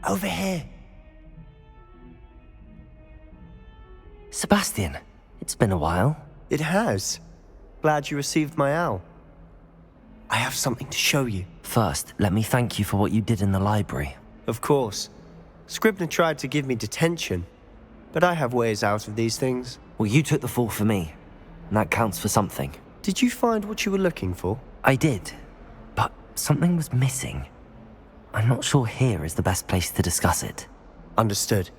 Over here. Sebastian, it's been a while. It has. Glad you received my owl. I have something to show you. First, let me thank you for what you did in the library. Of course. Scribner tried to give me detention, but I have ways out of these things. Well, you took the fall for me, and that counts for something. Did you find what you were looking for? I did, but something was missing. I'm not sure here is the best place to discuss it. Understood.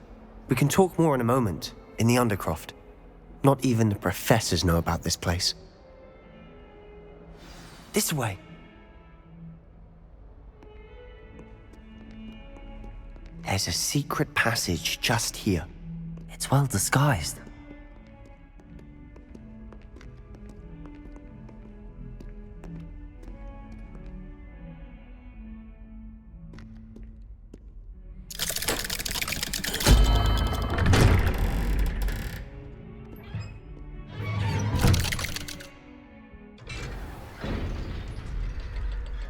We can talk more in a moment, in the Undercroft. Not even the professors know about this place. This way. There's a secret passage just here. It's well disguised.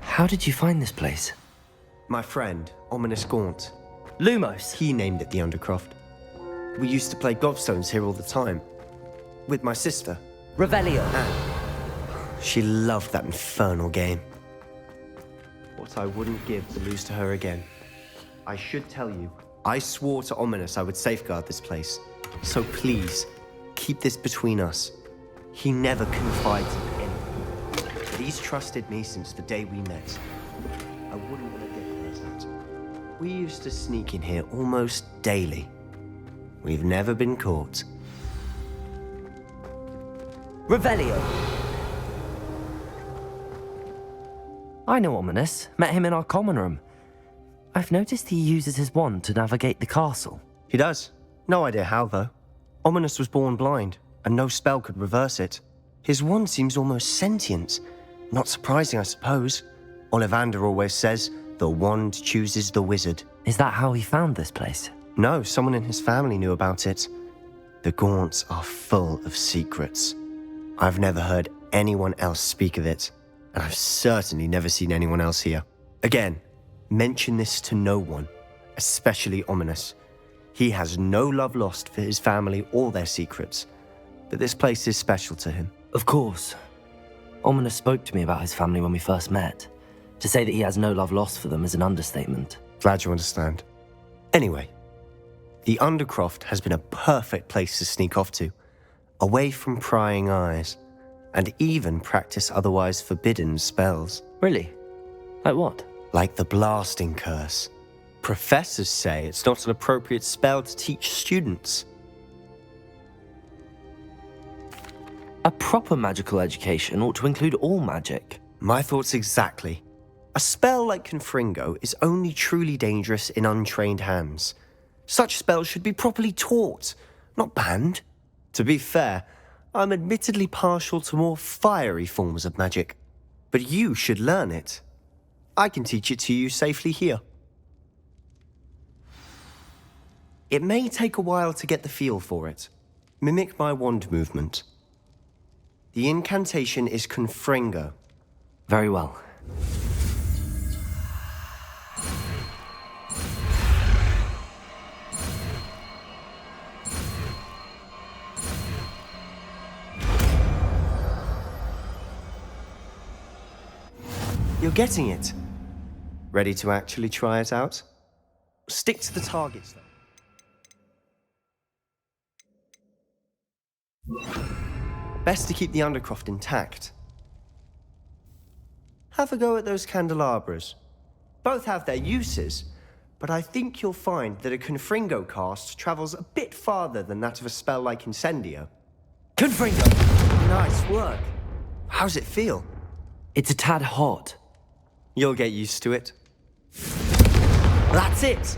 How did you find this place? My friend, Ominous Gaunt. Lumos. He named it the Undercroft. We used to play gobstones here all the time. With my sister. Revelio. Anne. She loved that infernal game. What I wouldn't give to lose to her again. I should tell you, I swore to Ominous I would safeguard this place. So please, keep this between us. He never confides in anyone. But he's trusted me since the day we met. I wouldn't want to get hurt. We used to sneak in here almost daily. We've never been caught. Revelio. I know Ominous. Met him in our common room. I've noticed he uses his wand to navigate the castle. He does. No idea how, though. Ominous was born blind, and no spell could reverse it. His wand seems almost sentient. Not surprising, I suppose. Ollivander always says, the wand chooses the wizard. Is that how he found this place? No, someone in his family knew about it. The Gaunts are full of secrets. I've never heard anyone else speak of it, and I've certainly never seen anyone else here. Again, mention this to no one, especially Ominous. He has no love lost for his family or their secrets, but this place is special to him. Of course. Ominous spoke to me about his family when we first met. To say that he has no love lost for them is an understatement. Glad you understand. Anyway, the Undercroft has been a perfect place to sneak off to, away from prying eyes, and even practice otherwise forbidden spells. Really? Like what? Like the blasting curse. Professors say it's not an appropriate spell to teach students. A proper magical education ought to include all magic. My thoughts exactly. A spell like Confringo is only truly dangerous in untrained hands. Such spells should be properly taught, not banned. To be fair, I'm admittedly partial to more fiery forms of magic, but you should learn it. I can teach it to you safely here. It may take a while to get the feel for it. Mimic my wand movement. The incantation is Confringo. Very well. You're getting it. Ready to actually try it out? Stick to the targets, though. Best to keep the Undercroft intact. Have a go at those candelabras. Both have their uses, but I think you'll find that a Confringo cast travels a bit farther than that of a spell like Incendio. Confringo! Nice work. How's it feel? It's a tad hot. You'll get used to it. That's it!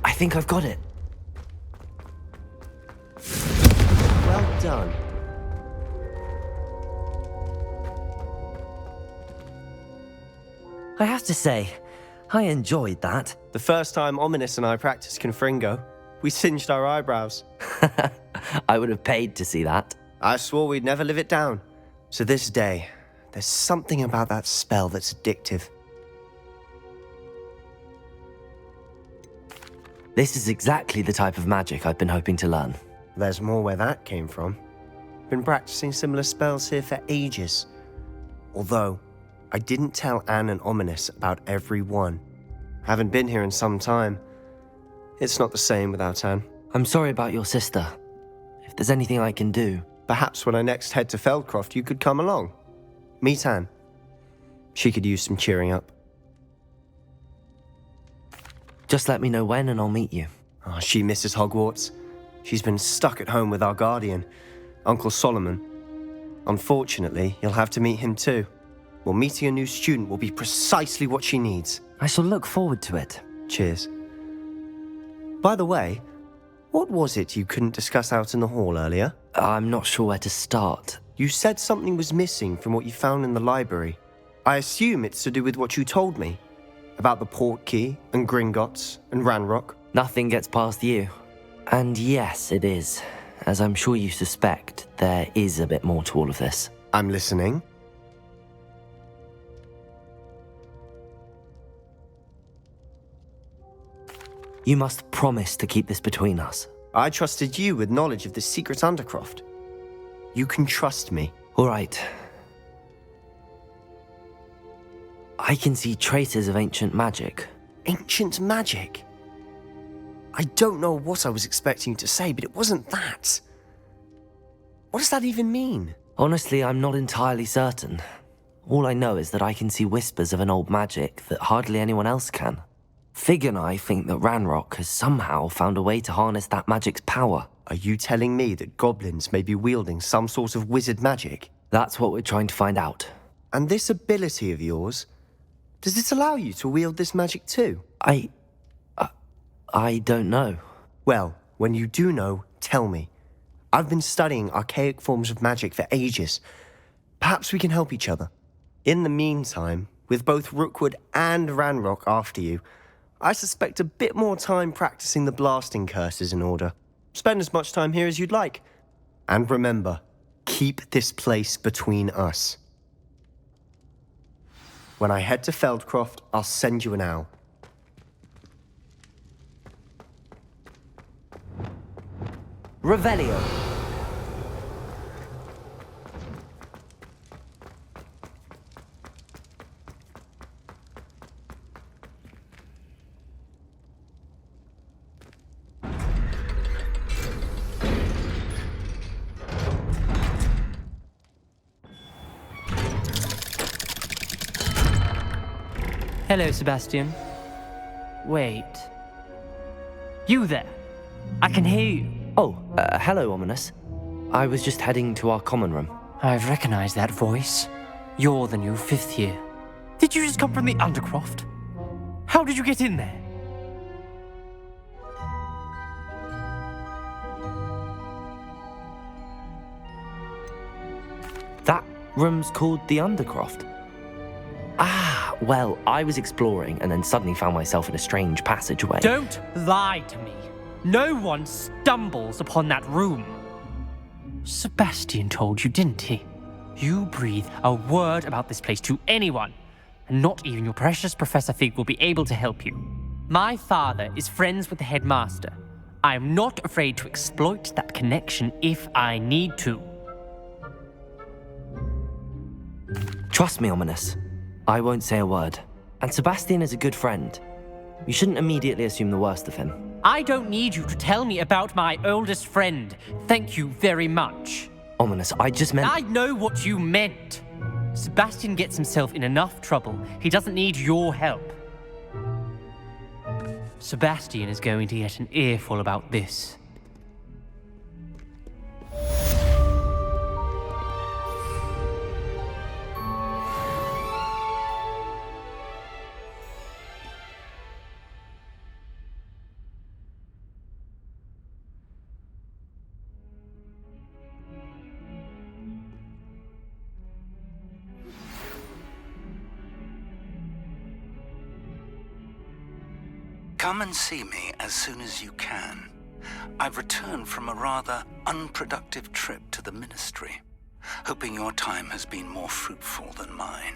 I think I've got it. Well done. I have to say, I enjoyed that. The first time Ominous and I practiced Confringo, we singed our eyebrows. I would have paid to see that. I swore we'd never live it down. To this day, there's something about that spell that's addictive. This is exactly the type of magic I've been hoping to learn. There's more where that came from. Been practicing similar spells here for ages. Although, I didn't tell Anne and Ominous about every one. Haven't been here in some time. It's not the same without Anne. I'm sorry about your sister. If there's anything I can do... Perhaps when I next head to Feldcroft, you could come along. Meet Anne. She could use some cheering up. Just let me know when and I'll meet you. Oh, she misses Hogwarts. She's been stuck at home with our guardian, Uncle Solomon. Unfortunately, you'll have to meet him too. Well, meeting a new student will be precisely what she needs. I shall look forward to it. Cheers. By the way, what was it you couldn't discuss out in the hall earlier? I'm not sure where to start. You said something was missing from what you found in the library. I assume it's to do with what you told me. About the Portkey, and Gringotts, and Ranrock. Nothing gets past you. And yes, it is. As I'm sure you suspect, there is a bit more to all of this. I'm listening. You must promise to keep this between us. I trusted you with knowledge of the secret Undercroft. You can trust me. All right. I can see traces of ancient magic. Ancient magic? I don't know what I was expecting you to say, but it wasn't that. What does that even mean? Honestly, I'm not entirely certain. All I know is that I can see whispers of an old magic that hardly anyone else can. Fig and I think that Ranrock has somehow found a way to harness that magic's power. Are you telling me that goblins may be wielding some sort of wizard magic? That's what we're trying to find out. And this ability of yours, does it allow you to wield this magic too? I don't know. Well, when you do know, tell me. I've been studying archaic forms of magic for ages. Perhaps we can help each other. In the meantime, with both Rookwood and Ranrock after you, I suspect a bit more time practicing the blasting curse is in order. Spend as much time here as you'd like. And remember, keep this place between us. When I head to Feldcroft, I'll send you an owl. Revelio. Hello, Sebastian. Wait. You there? I can hear you. Oh, hello, Ominous. I was just heading to our common room. I've recognized that voice. You're the new 5th year. Did you just come from the Undercroft? How did you get in there? That room's called the Undercroft. Ah, well, I was exploring and then suddenly found myself in a strange passageway. Don't lie to me. No one stumbles upon that room. Sebastian told you, didn't he? You breathe a word about this place to anyone, and not even your precious Professor Fig will be able to help you. My father is friends with the headmaster. I am not afraid to exploit that connection if I need to. Trust me, Ominous. I won't say a word. And Sebastian is a good friend. You shouldn't immediately assume the worst of him. I don't need you to tell me about my oldest friend. Thank you very much. Ominous, I just meant... I know what you meant. Sebastian gets himself in enough trouble. He doesn't need your help. Sebastian is going to get an earful about this. Come and see me as soon as you can. I've returned from a rather unproductive trip to the Ministry, hoping your time has been more fruitful than mine.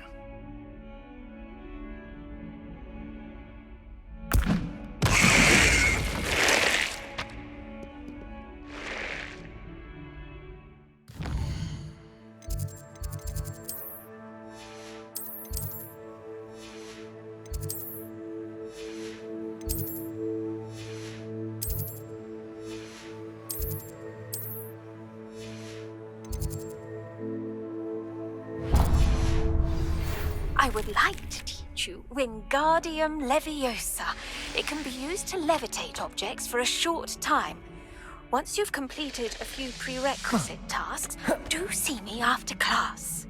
I would like to teach you Wingardium Leviosa. It can be used to levitate objects for a short time. Once you've completed a few prerequisite tasks, do see me after class.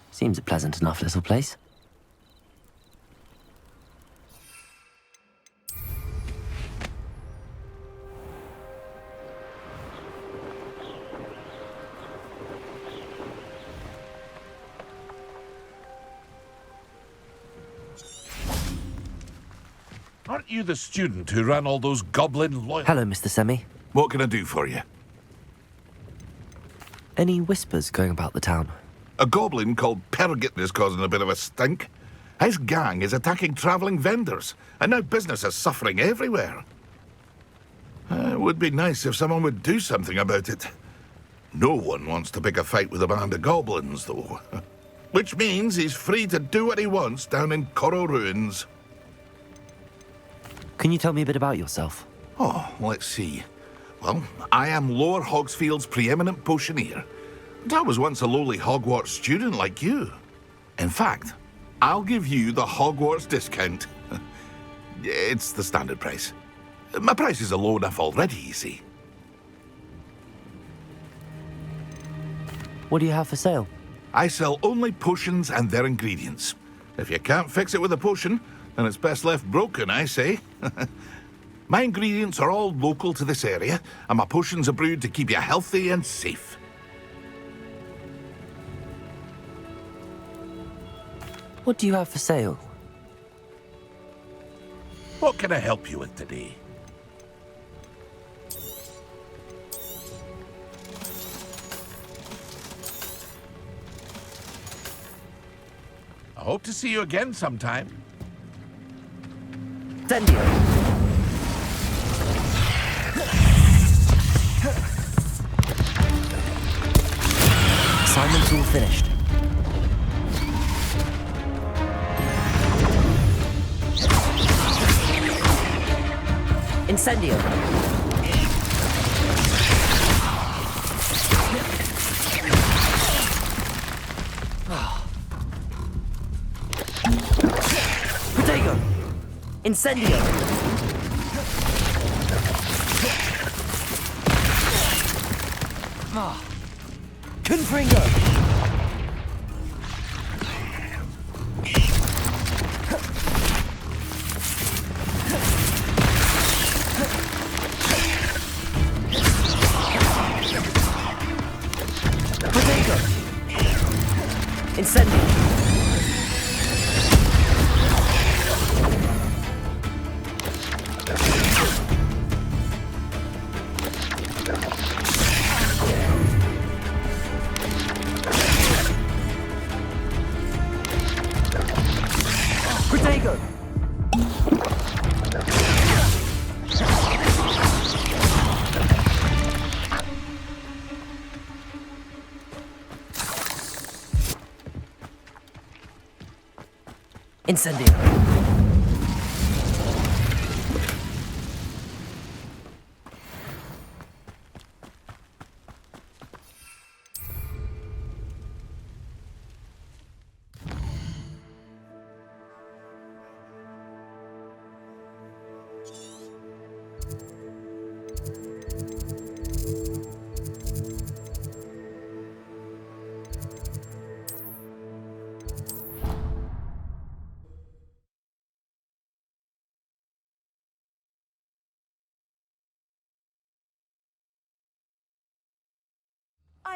Seems a pleasant enough little place. Aren't you the student who ran all those goblin loyal... Hello, Mr. Semi. What can I do for you? Any whispers going about the town? A goblin called Pergit is causing a bit of a stink. His gang is attacking travelling vendors, and now business is suffering everywhere. It would be nice if someone would do something about it. No one wants to pick a fight with a band of goblins, though. Which means he's free to do what he wants down in Coral Ruins. Can you tell me a bit about yourself? Oh, let's see. Well, I am Lower Hogsfield's preeminent potioneer. And I was once a lowly Hogwarts student like you. In fact, I'll give you the Hogwarts discount. It's the standard price. My prices are low enough already, you see. What do you have for sale? I sell only potions and their ingredients. If you can't fix it with a potion, then it's best left broken, I say. My ingredients are all local to this area, and my potions are brewed to keep you healthy and safe. What do you have for sale? What can I help you with today? I hope to see you again sometime. Zendio! Assignment's all finished. Incendio! Protego! Incendio! Confringo! Protego! Incendio! Incendio.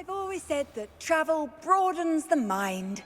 I've always said that travel broadens the mind.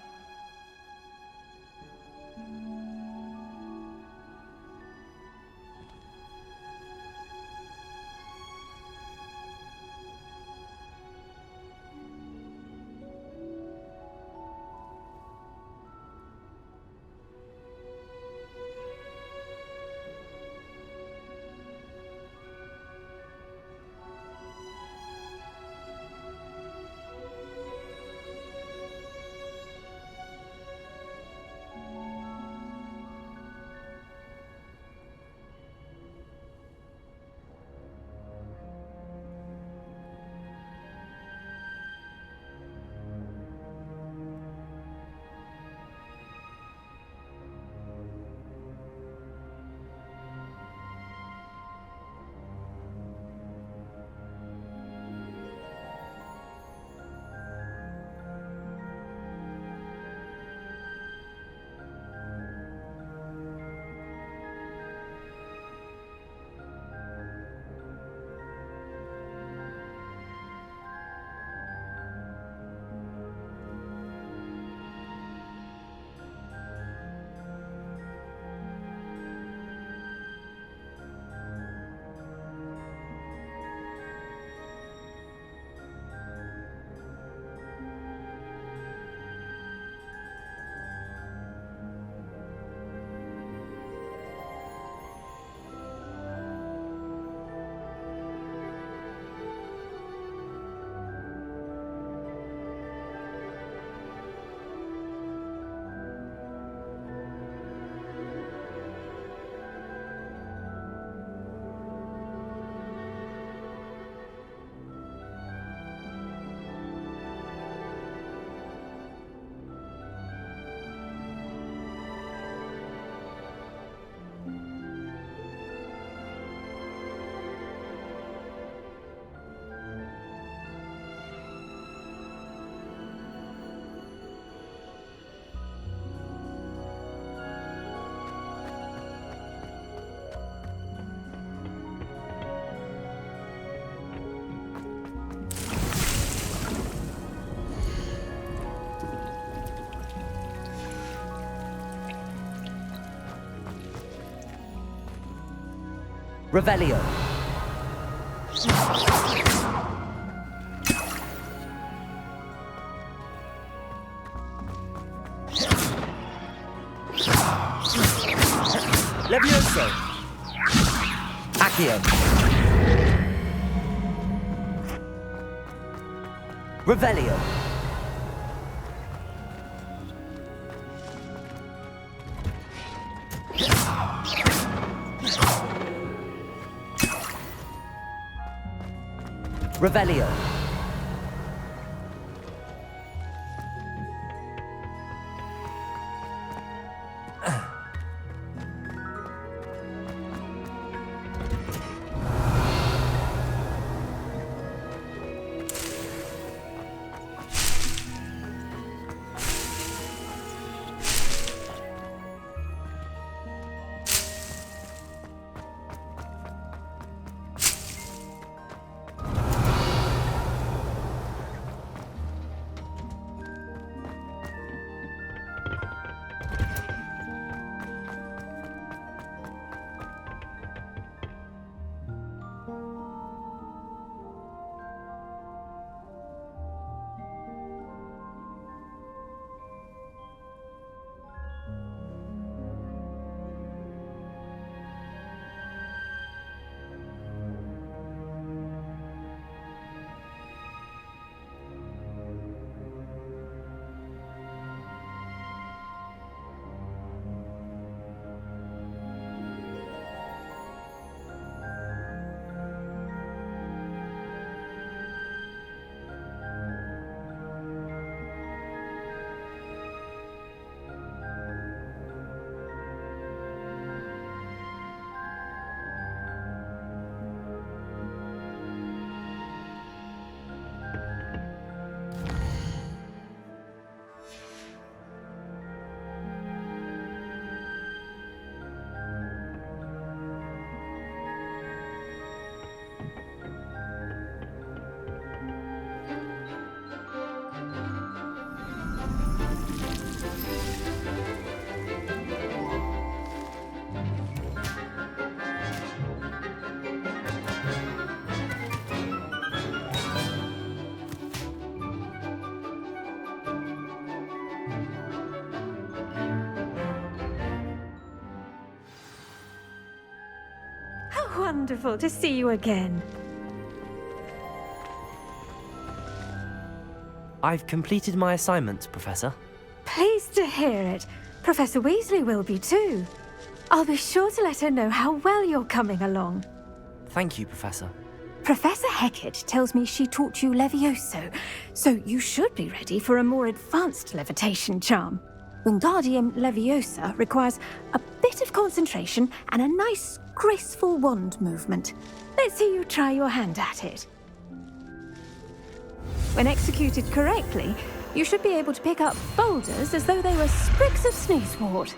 Revelio. Leviosa. Accio. Revelio. Revelio. How wonderful to see you again. I've completed my assignment, Professor. Pleased to hear it. Professor Weasley will be too. I'll be sure to let her know how well you're coming along. Thank you, Professor. Professor Hecat tells me she taught you Levioso, so you should be ready for a more advanced levitation charm. Wingardium Leviosa requires a bit of concentration and a nice, graceful wand movement. Let's see you try your hand at it. When executed correctly, you should be able to pick up boulders as though they were sprigs of sneezewort.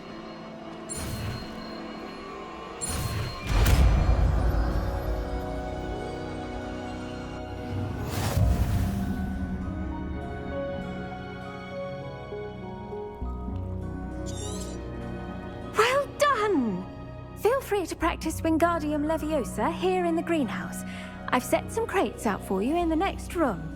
Well done! Feel free to practice Wingardium Leviosa here in the greenhouse. I've set some crates out for you in the next room.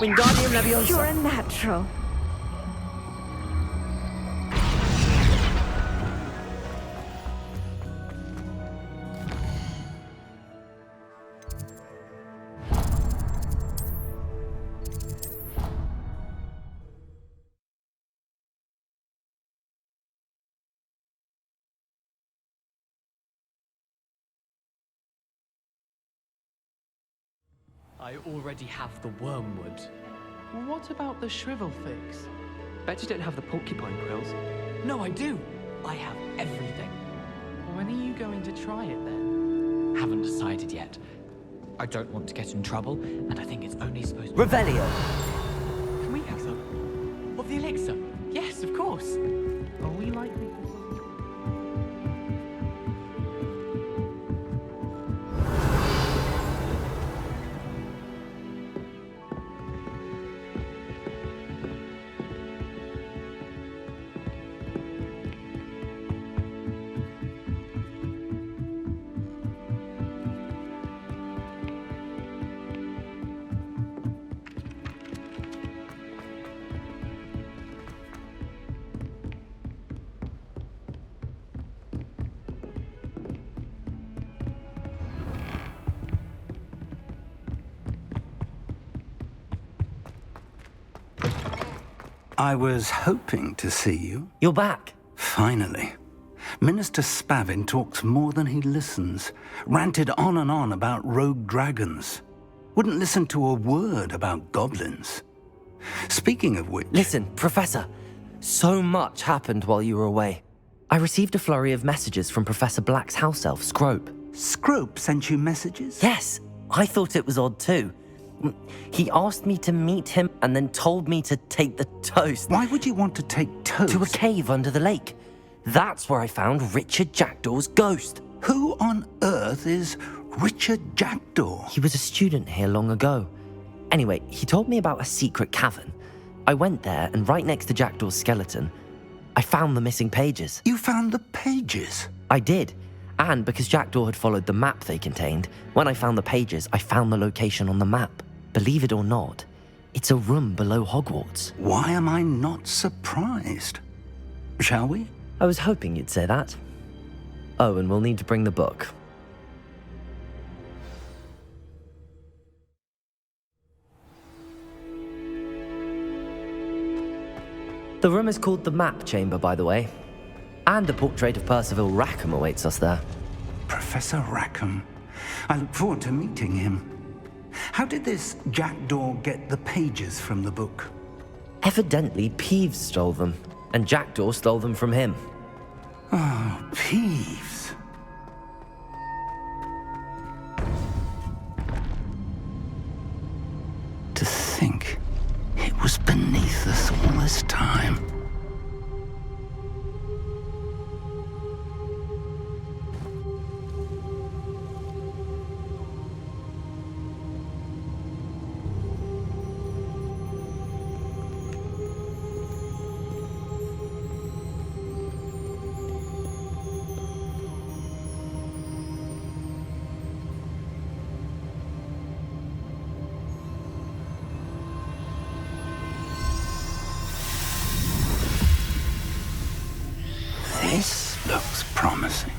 Wingardium Leviosa! You're a natural. I already have the wormwood. What about the shrivel fix? Bet you don't have the porcupine quills. No, I do. I have everything. When are you going to try it then? Haven't decided yet. I don't want to get in trouble, and I think it's only supposed to... Revelio! Can we have some? Of the elixir? Yes, of course. Are we likely to... I was hoping to see you. You're back. Finally. Minister Spavin talks more than he listens. Ranted on and on about rogue dragons. Wouldn't listen to a word about goblins. Speaking of which... Listen, Professor. So much happened while you were away. I received a flurry of messages from Professor Black's house elf, Scrope. Scrope sent you messages? Yes, I thought it was odd too. He asked me to meet him and then told me to take the toast. Why would you want to take toast? To a cave under the lake. That's where I found Richard Jackdaw's ghost. Who on earth is Richard Jackdaw? He was a student here long ago. Anyway, he told me about a secret cavern. I went there, and right next to Jackdaw's skeleton, I found the missing pages. You found the pages? I did. And because Jackdaw had followed the map they contained, when I found the pages, I found the location on the map. Believe it or not, it's a room below Hogwarts. Why am I not surprised? Shall we? I was hoping you'd say that. Oh, and we'll need to bring the book. The room is called the Map Chamber, by the way. And a portrait of Percival Rackham awaits us there. Professor Rackham. I look forward to meeting him. How did this jackdaw get the pages from the book? Evidently, Peeves stole them, and Jackdaw stole them from him. Oh, Peeves. To think it was beneath us all this time. This looks promising.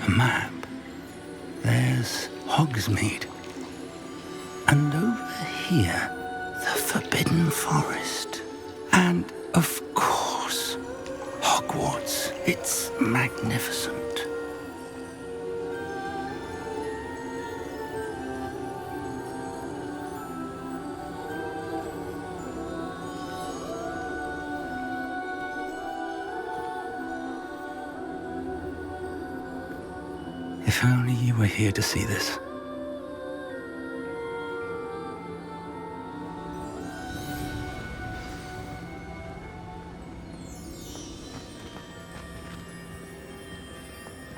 Map. There's Hogsmeade. And over here, the Forbidden Forest. And, of course, Hogwarts. It's magnificent. If only you were here to see this.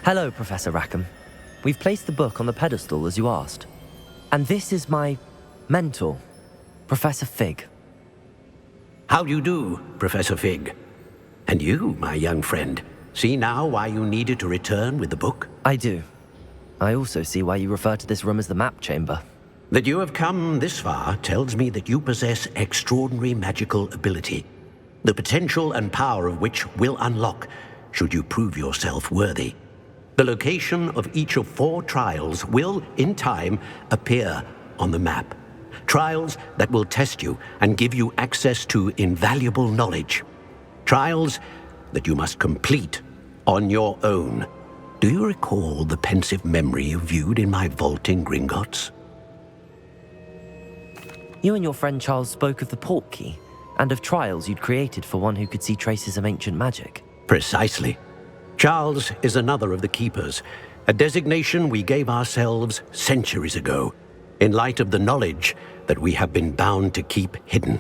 Hello, Professor Rackham. We've placed the book on the pedestal as you asked. And this is my mentor, Professor Fig. How do you do, Professor Fig? And you, my young friend, see now why you needed to return with the book? I do. I also see why you refer to this room as the map chamber. That you have come this far tells me that you possess extraordinary magical ability, the potential and power of which will unlock should you prove yourself worthy. The location of each of 4 trials will, in time, appear on the map. Trials that will test you and give you access to invaluable knowledge. Trials that you must complete on your own. Do you recall the pensive memory you viewed in my vault in Gringotts? You and your friend Charles spoke of the Portkey, and of trials you'd created for one who could see traces of ancient magic. Precisely. Charles is another of the Keepers, a designation we gave ourselves centuries ago, in light of the knowledge that we have been bound to keep hidden.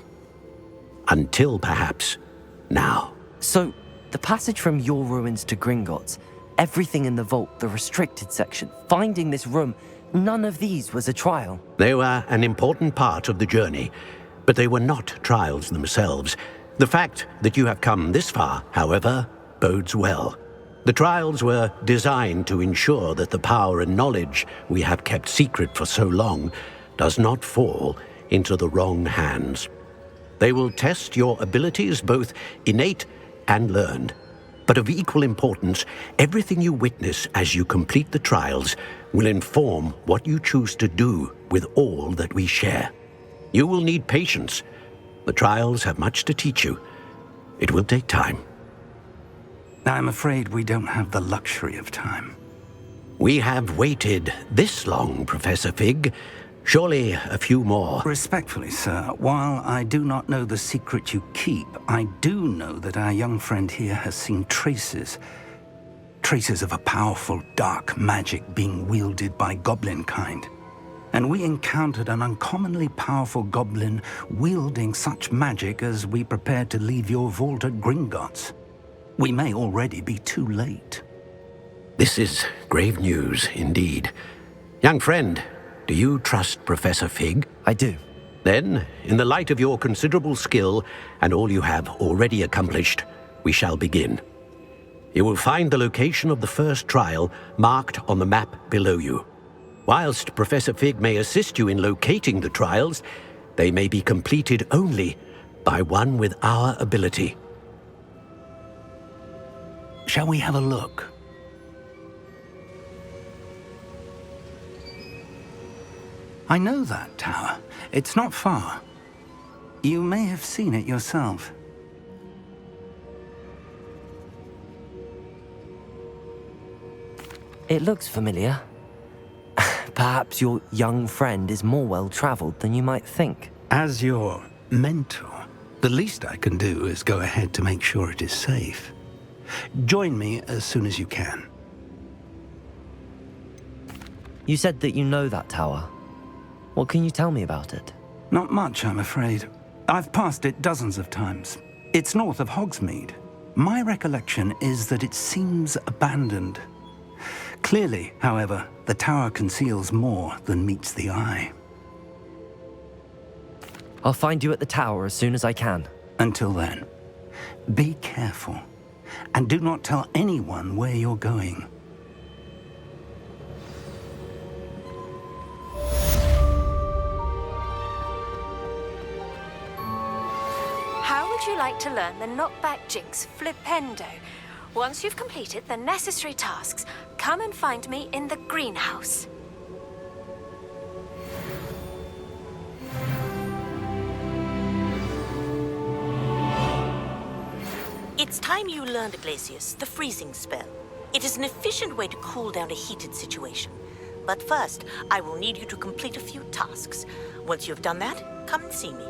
Until, perhaps, now. So, the passage from your ruins to Gringotts, everything in the vault, the restricted section, finding this room, none of these was a trial. They were an important part of the journey, but they were not trials themselves. The fact that you have come this far, however, bodes well. The trials were designed to ensure that the power and knowledge we have kept secret for so long does not fall into the wrong hands. They will test your abilities, both innate and learned. But of equal importance, everything you witness as you complete the trials will inform what you choose to do with all that we share. You will need patience. The trials have much to teach you. It will take time. I'm afraid we don't have the luxury of time. We have waited this long, Professor Fig. Surely a few more. Respectfully, sir, while I do not know the secret you keep, I do know that our young friend here has seen traces of a powerful dark magic being wielded by goblin kind. And we encountered an uncommonly powerful goblin wielding such magic as we prepared to leave your vault at Gringotts. We may already be too late. This is grave news indeed. Young friend, do you trust Professor Fig? I do. Then, in the light of your considerable skill and all you have already accomplished, we shall begin. You will find the location of the first trial marked on the map below you. Whilst Professor Fig may assist you in locating the trials, they may be completed only by one with our ability. Shall we have a look? I know that tower. It's not far. You may have seen it yourself. It looks familiar. Perhaps your young friend is more well-traveled than you might think. As your mentor, the least I can do is go ahead to make sure it is safe. Join me as soon as you can. You said that you know that tower. What can you tell me about it? Not much, I'm afraid. I've passed it dozens of times. It's north of Hogsmeade. My recollection is that it seems abandoned. Clearly, however, the tower conceals more than meets the eye. I'll find you at the tower as soon as I can. Until then, be careful, and do not tell anyone where you're going. How would you like to learn the knockback jinx Flipendo? Once you've completed the necessary tasks, come and find me in the greenhouse. It's time you learned, Glacius, the freezing spell. It is an efficient way to cool down a heated situation. But first, I will need you to complete a few tasks. Once you've done that, come and see me.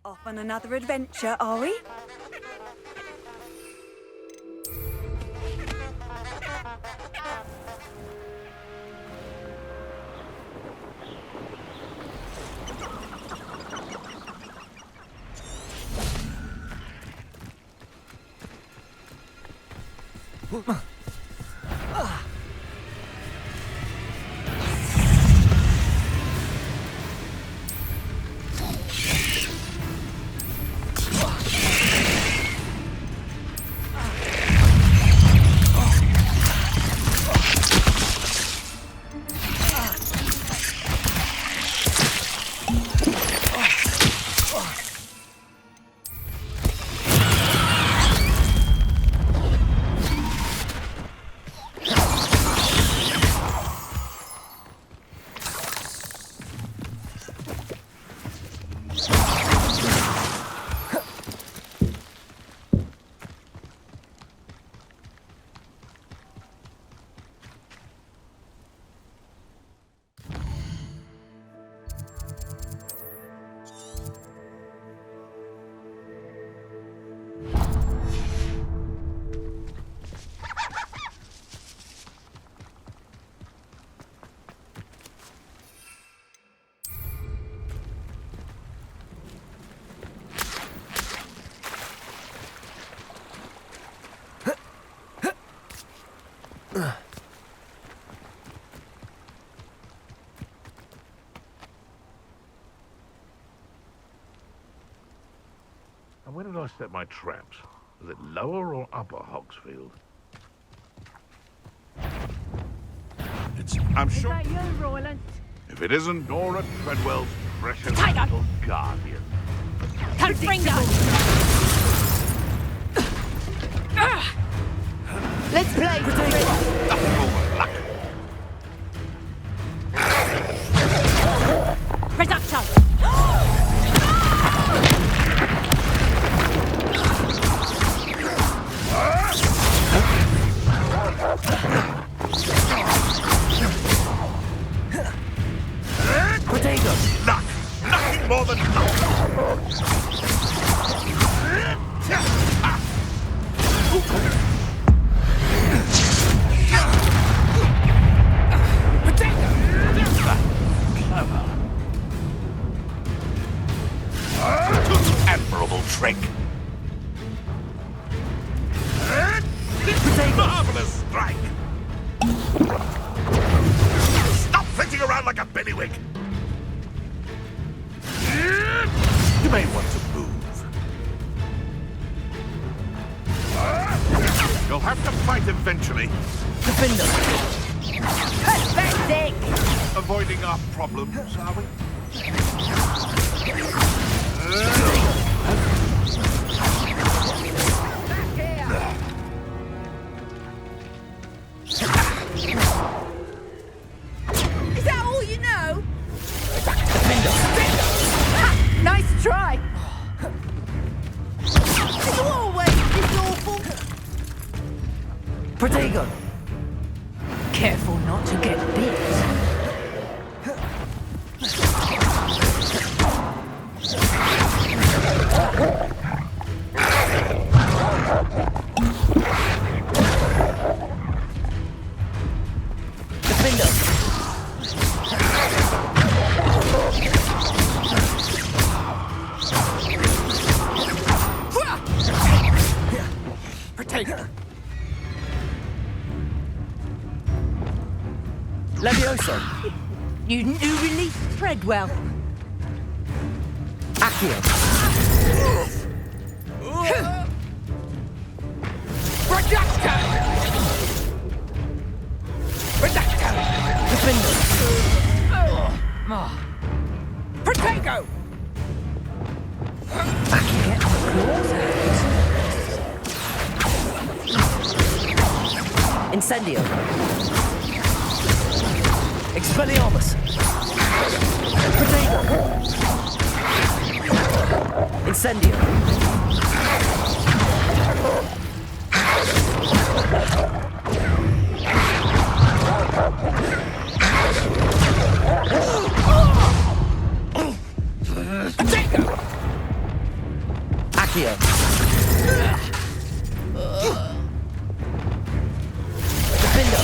Off on another adventure, are we? I set my traps? Is it lower or upper Hogsfield? I'm sure. Is that you, Roland? If it isn't Nora Treadwell's precious Tiger! little guardian. Confringo! Let's play! Nothing over luck. Reducto! Luck! Nothing more than luck! Admirable trick! Marvelous strike! Stop flitting around like a billywig! You may want to move. You'll have to fight eventually. Flipendo! Pathetic! Avoiding our problems, are we? Is that all you know? Nice try! Are you always this awful? Protego! Careful not to get bit. Leviosa! You release Treadwell. Accio! Reducto! Reducto! Flipendo! Protego! Incendio! Expelliarmus! Protego! Incendio! Protego! Accio! Defendo!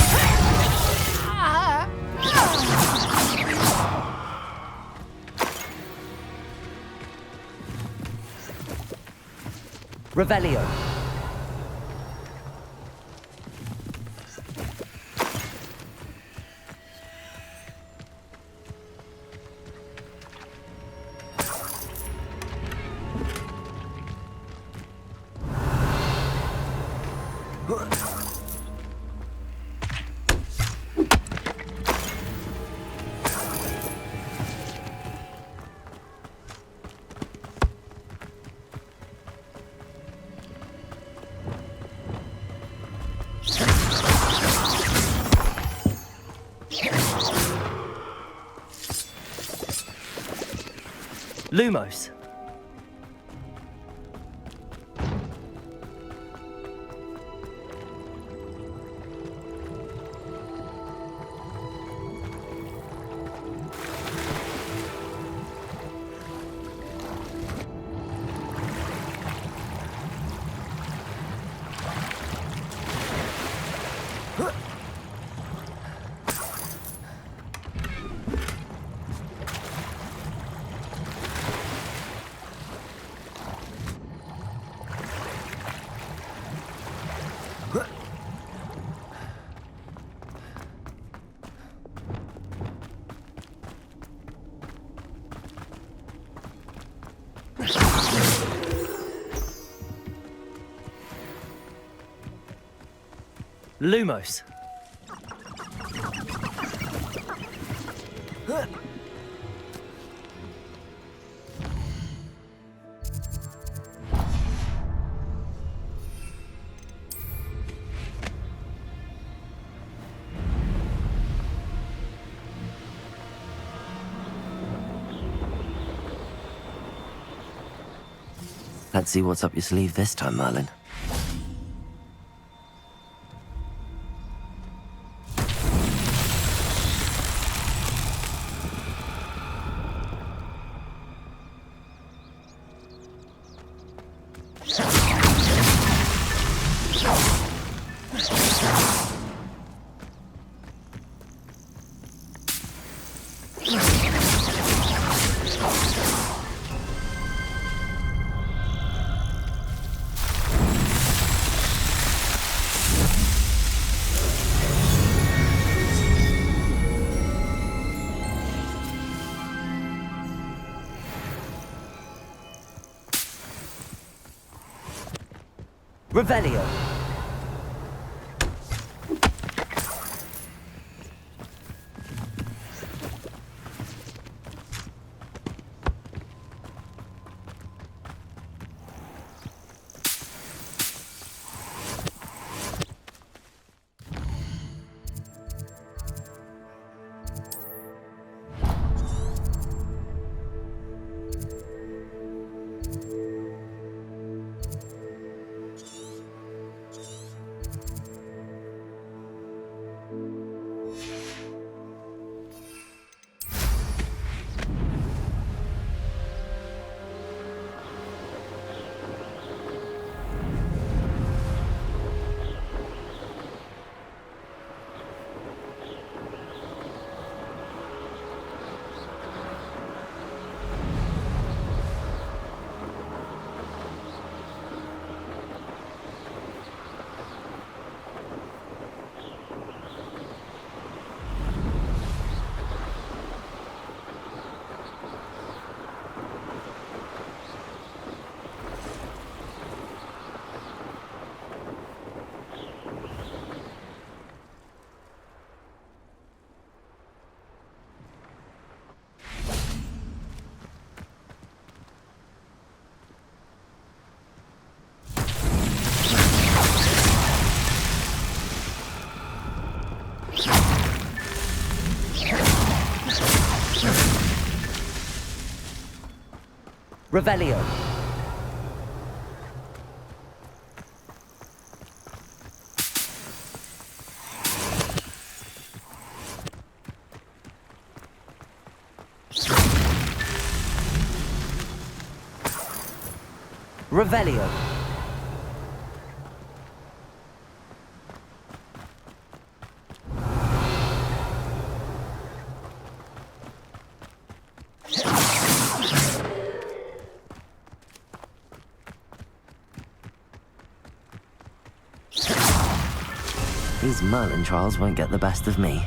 Revelio. Lumos. Lumos. Let's see what's up your sleeve this time, Merlin. Revelio. Revelio. Revelio. These Merlin trials won't get the best of me.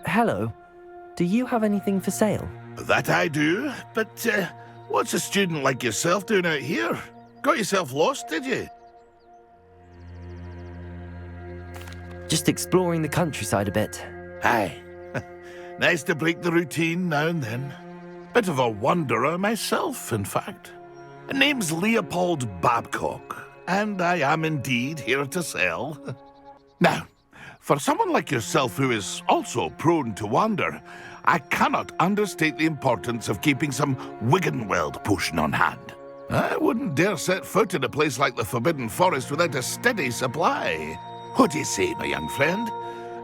Hello. Do you have anything for sale? That I do, but what's a student like yourself doing out here? Got yourself lost, did you? Just exploring the countryside a bit. Aye. Nice to break the routine now and then. Bit of a wanderer myself, in fact. Name's Leopold Babcock, and I am indeed here to sell. Now, for someone like yourself who is also prone to wander, I cannot understate the importance of keeping some Wiggenweld potion on hand. I wouldn't dare set foot in a place like the Forbidden Forest without a steady supply. What do you say, my young friend?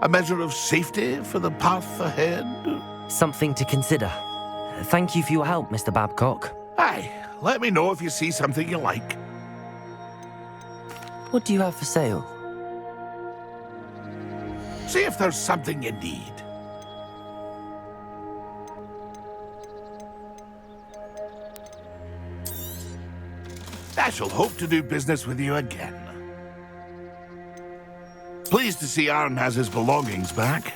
A measure of safety for the path ahead? Something to consider. Thank you for your help, Mr. Babcock. Aye, let me know if you see something you like. What do you have for sale? See if there's something you need. I shall hope to do business with you again. Pleased to see Arn has his belongings back.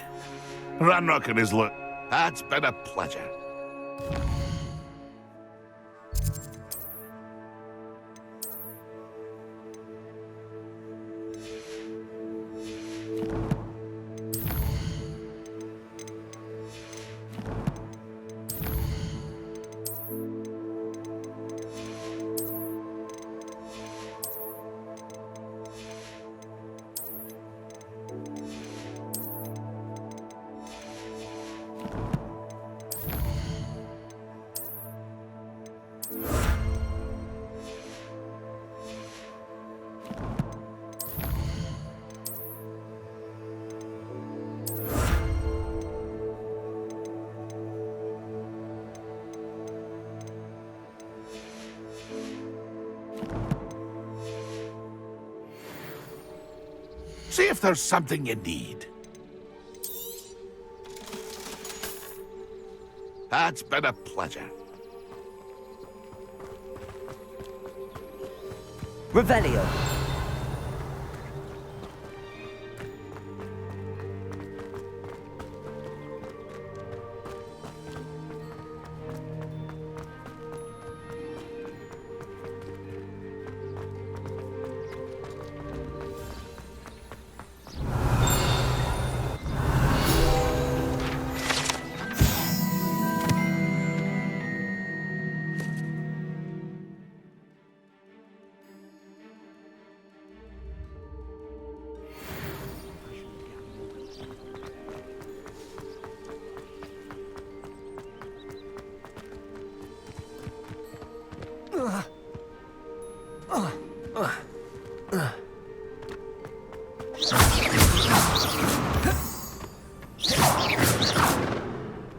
Ranrock and his look. That's been a pleasure. See if there's something you need. That's been a pleasure. Revelio.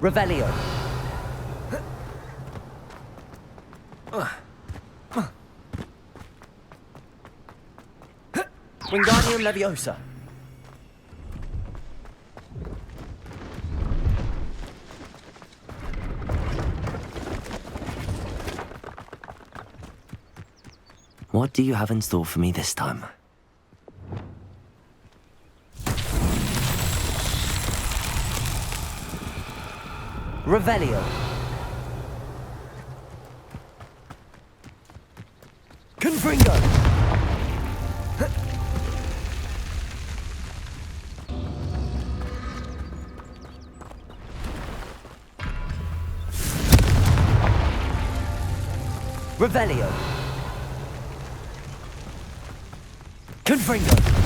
Revelio. Wingardium Leviosa. What do you have in store for me this time? Revelio. Confringo. Revelio. Confringo.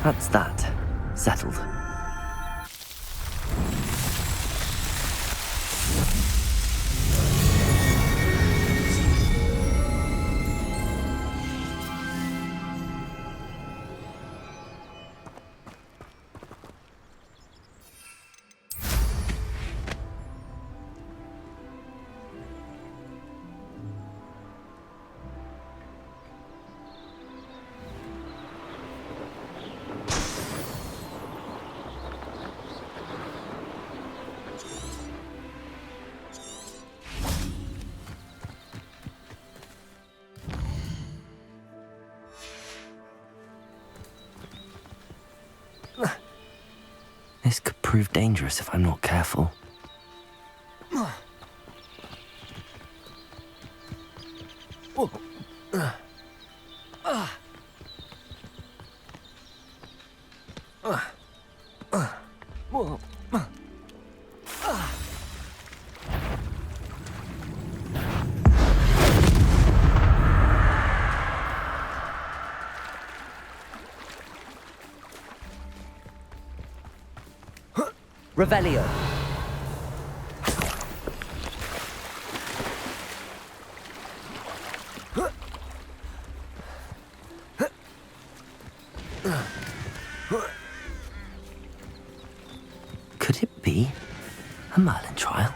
That's that. Settled. This could prove dangerous if I'm not careful. Revelio. Could it be a Merlin trial?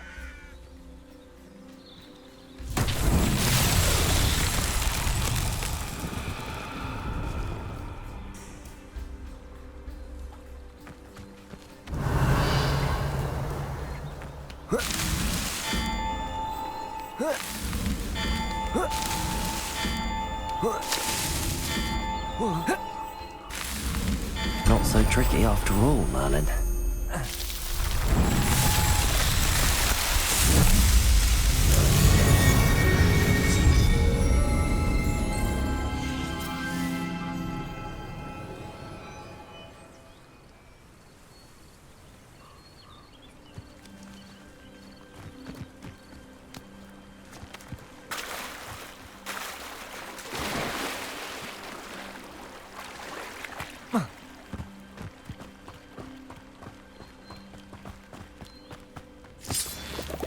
Not so tricky after all, Merlin.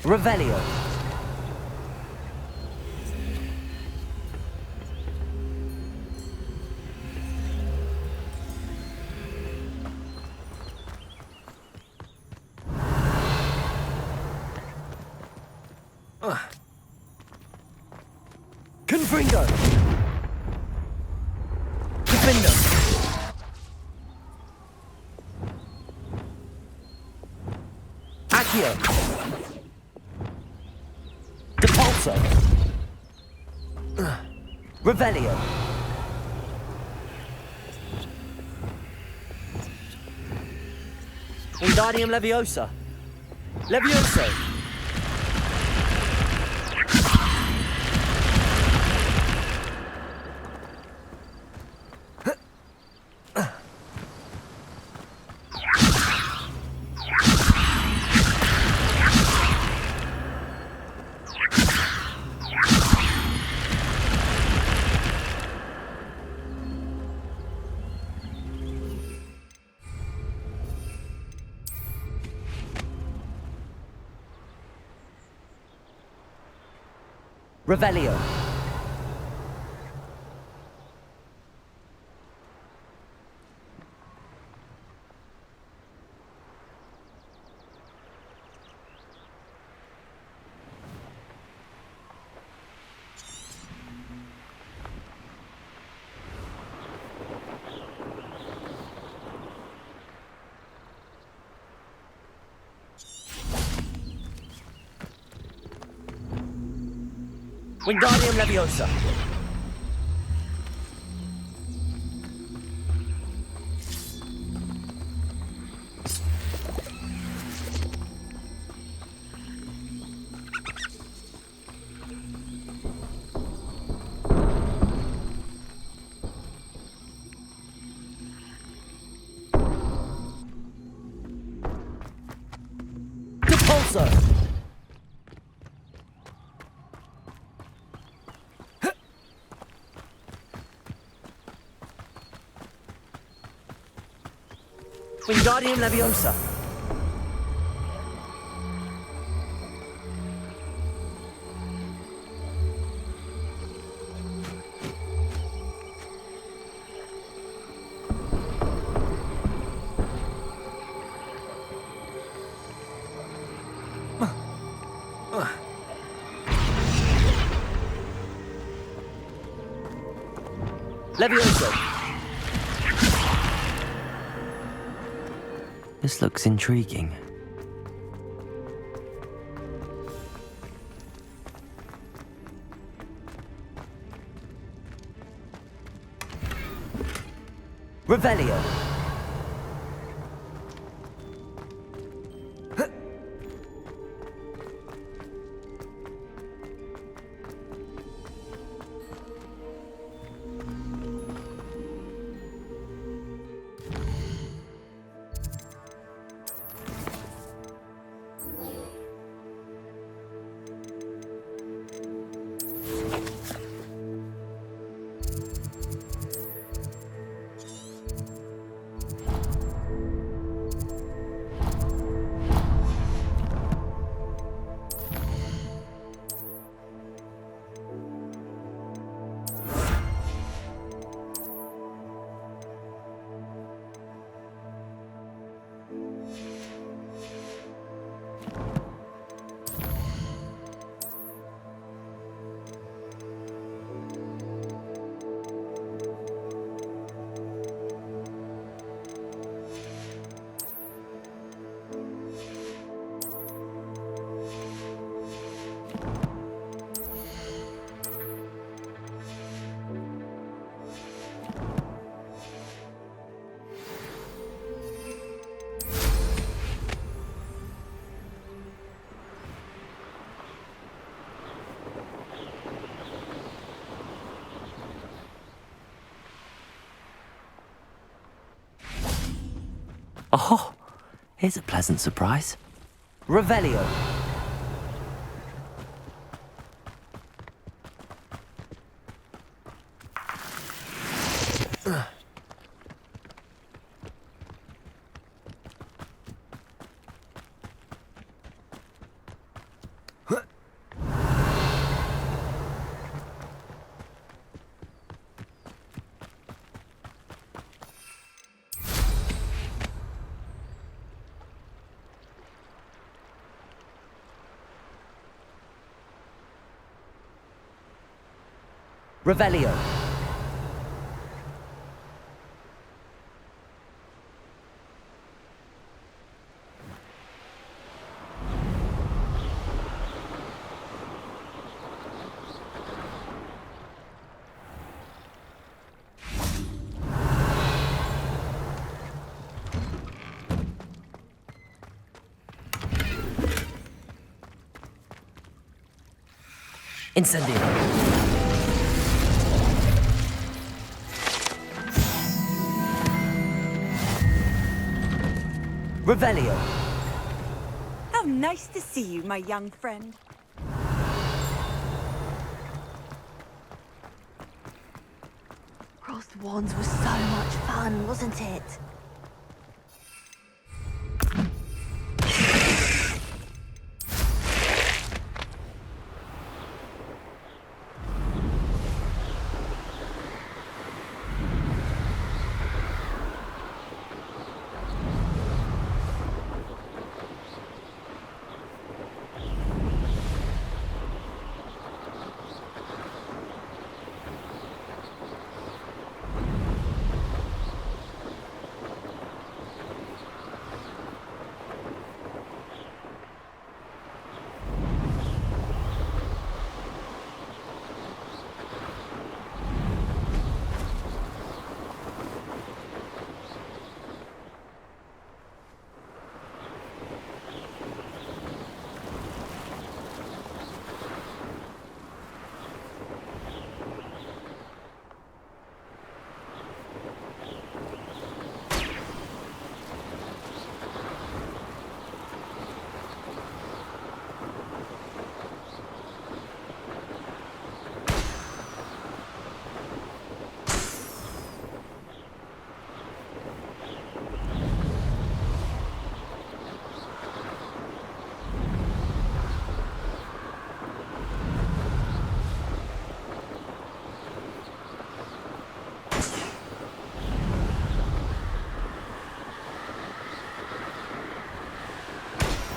Revelio. Confringo. Flipendo. Accio. Depulso. Revelio. Wingardium Leviosa. Leviosa. Revelio. Wingardium Leviosa. Depulso. Wingardium Leviosa. Leviosa. This looks intriguing. Revelio. Oh, here's a pleasant surprise. Revelio. Revelio. Incendio. Revelio. How nice to see you, my young friend. Crossed Wands was so much fun, wasn't it?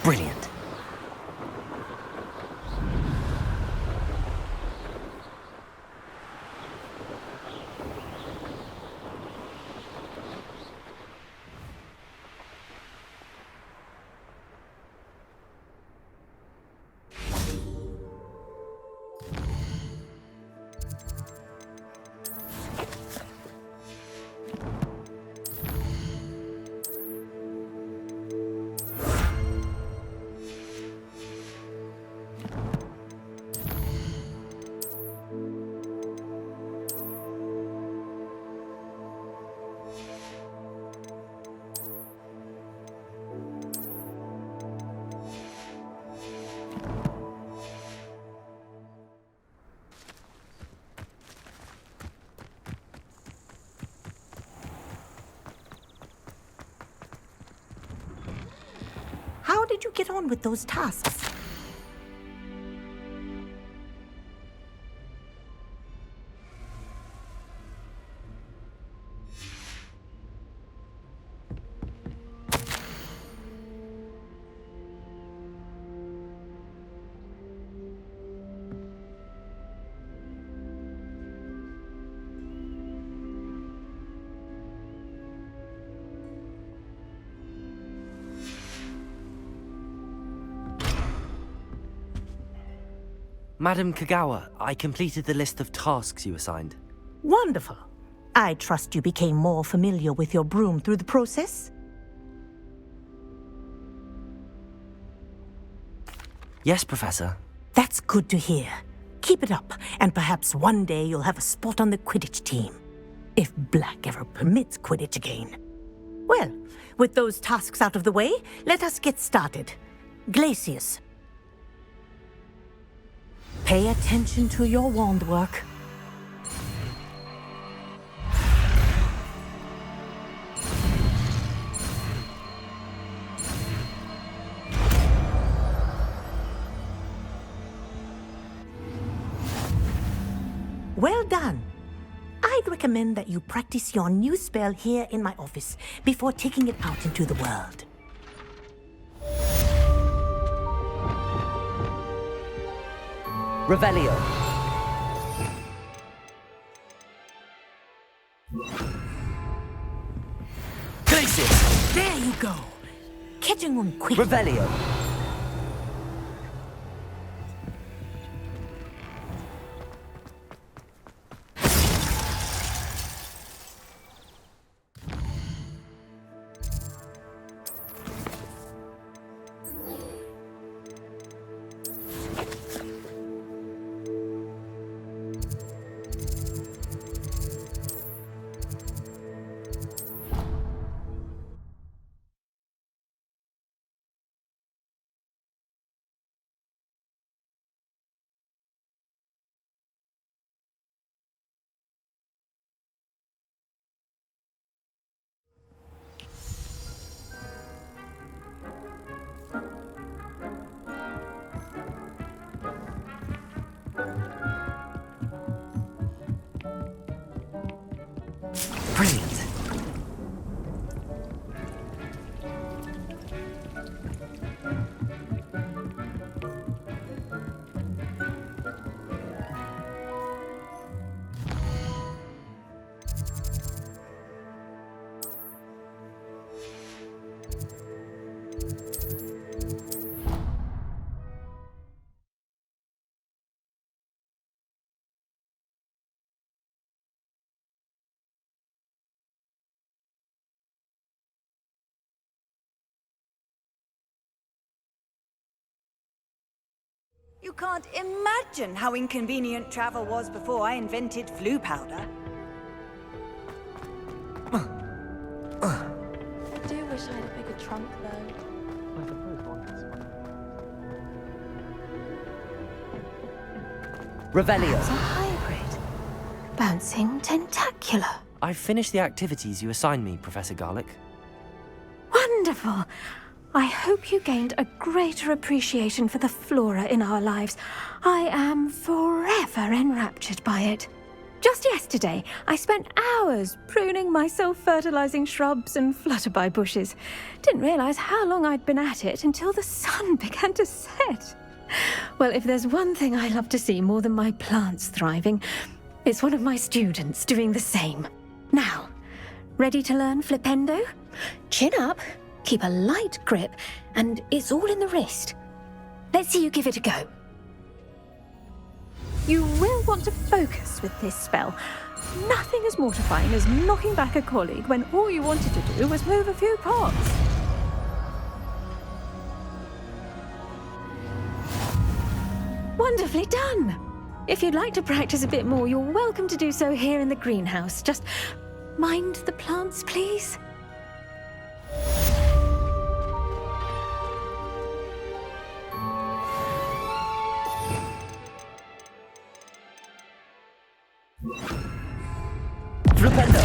Brilliant. How did you get on with those tasks? Madam Kagawa, I completed the list of tasks you assigned. Wonderful. I trust you became more familiar with your broom through the process? Yes, Professor. That's good to hear. Keep it up, and perhaps one day you'll have a spot on the Quidditch team. If Black ever permits Quidditch again. Well, Well, with those tasks out of the way, let us get started. Glacius. Pay attention to your wand work. Well done. I'd recommend that you practice your new spell here in my office before taking it out into the world. Revelio. Glacius. There you go. Catching on quick. Revelio. Brilliant. You can't imagine how inconvenient travel was before I invented flu powder. I do wish I had a bigger trunk, though. I suppose one has one. Revelio. It's a hybrid. Bouncing tentacular. I've finished the activities you assigned me, Professor Garlick. Wonderful. I hope you gained a greater appreciation for the flora in our lives. I am forever enraptured by it. Just yesterday, I spent hours pruning my self-fertilizing shrubs and flutterby bushes. Didn't realize how long I'd been at it until the sun began to set. Well, if there's one thing I love to see more than my plants thriving, it's one of my students doing the same. Now, ready to learn Flipendo? Chin up. Keep a light grip, and it's all in the wrist. Let's see you give it a go. You will want to focus with this spell. Nothing as mortifying as knocking back a colleague when all you wanted to do was move a few pots. Wonderfully done! If you'd like to practice a bit more, you're welcome to do so here in the greenhouse. Just mind the plants, please. Flipendo.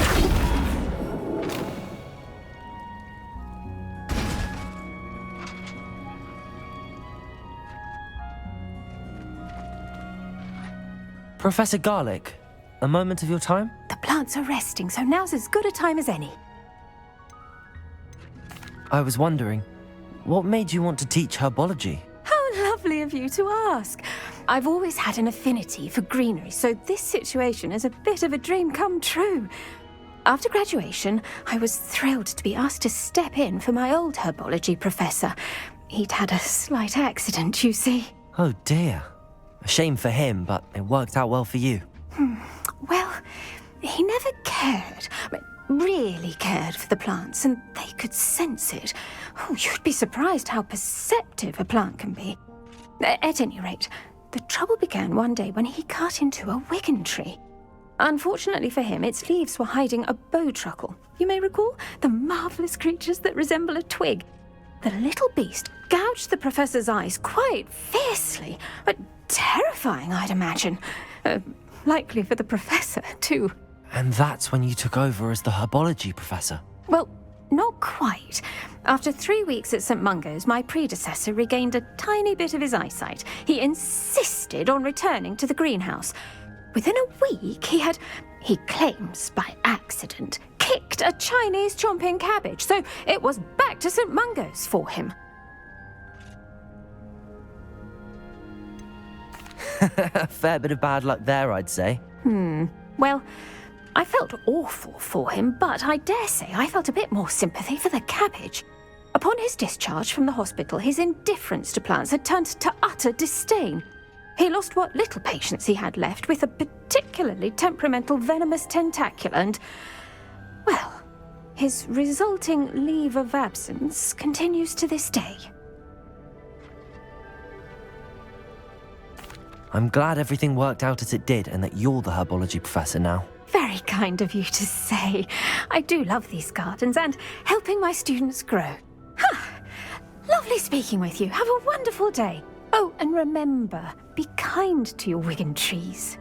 Professor Garlick, a moment of your time? The plants are resting, so now's as good a time as any. I was wondering, what made you want to teach herbology? How lovely of you to ask. I've always had an affinity for greenery, so this situation is a bit of a dream come true. After graduation, I was thrilled to be asked to step in for my old herbology professor. He'd had a slight accident, you see. Oh dear. A shame for him, but it worked out well for you. Well, he never cared, really cared for the plants, and they could sense it. Oh, you'd be surprised how perceptive a plant can be. At any rate, the trouble began one day when he cut into a Wigan tree. Unfortunately for him, its leaves were hiding a bowtruckle. You may recall the marvelous creatures that resemble a twig. The little beast gouged the professor's eyes quite fiercely, but terrifying, I'd imagine. Likely for the professor, too. And that's when you took over as the herbology professor? Well, not quite. After 3 weeks at St. Mungo's, my predecessor regained a tiny bit of his eyesight. He insisted on returning to the greenhouse. Within a week, he claims by accident, kicked a Chinese chomping cabbage, so it was back to St. Mungo's for him. A fair bit of bad luck there, I'd say. Well, I felt awful for him, but I dare say I felt a bit more sympathy for the cabbage. Upon his discharge from the hospital, his indifference to plants had turned to utter disdain. He lost what little patience he had left with a particularly temperamental venomous tentacula and, well, his resulting leave of absence continues to this day. I'm glad everything worked out as it did and that you're the herbology professor now. Very kind of you to say. I do love these gardens and helping my students grow. Lovely speaking with you. Have a wonderful day. Oh, and remember, be kind to your Wigan trees.